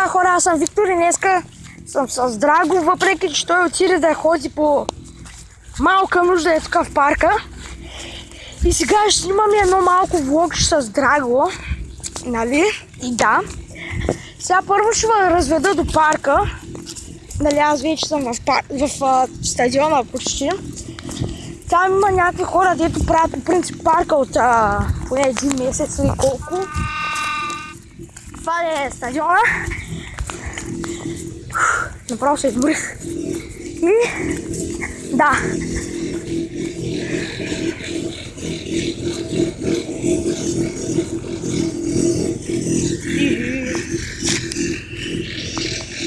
са, хора, аз съм Виктор и днеска съм с Драго, въпреки че той отиде да ходи по малка нужда е тук в парка. И сега ще снимаме едно малко влогче с Драго, нали? И да. Сега първо ще ме разведа до парка. Нали, аз вече съм в стадиона почти. Там има някакви хора, дето правят по принцип парка от поне един месец или колко. Това е стадиона. Направо се изморих. И да.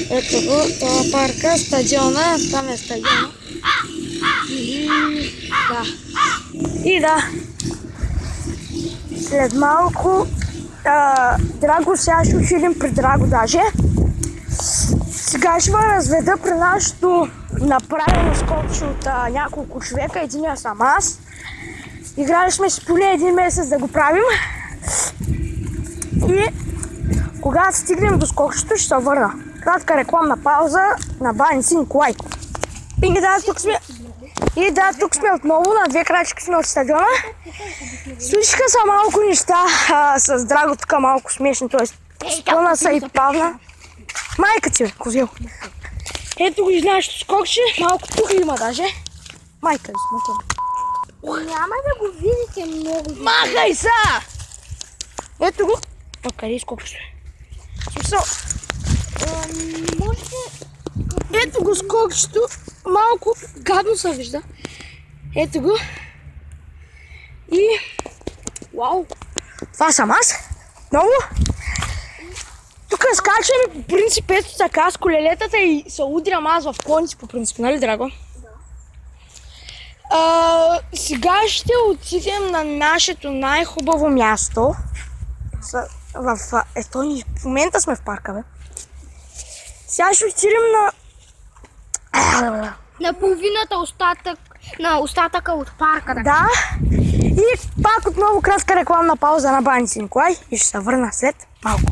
Ето го, това е парка, стадиона, там е стадиона. И да. След малко Драго, сега ще отидем при Драго даже. Сега ще ме разведа при нашето направено скокче от няколко човека, единия съм аз. Играли сме си поне един месец да го правим. И когато стигнем до скокчето, ще се върна. Кратка рекламна пауза на Баници Николай. И да, тук сме отново, на две крачки сме от стадиона. Случиха са малко неща с Драго, тук малко смешни, т.е. спълна са и Павна. Майка ти, бе, козел. Ето го и нашето скокче, малко тук има даже. Майка ви смътвам. Няма да го видите много. Махай са! Ето го. Къде е скокчето? Смисъл. Можете... Ето го скокчето. Малко гадно се вижда. Ето го. И... Вау! Това съм аз. Много. Тук скачаме по принцип ето така с колелетата и се удрям аз в конци по принцип, нали, Драго? Да. Сега ще отидем на нашето най-хубаво място. Ето ни в момента сме в парка, бе. Сега ще отидем на половината остатъка от парка. Да. И пак отново кратка рекламна пауза на Баници Николай и ще се върна след малко.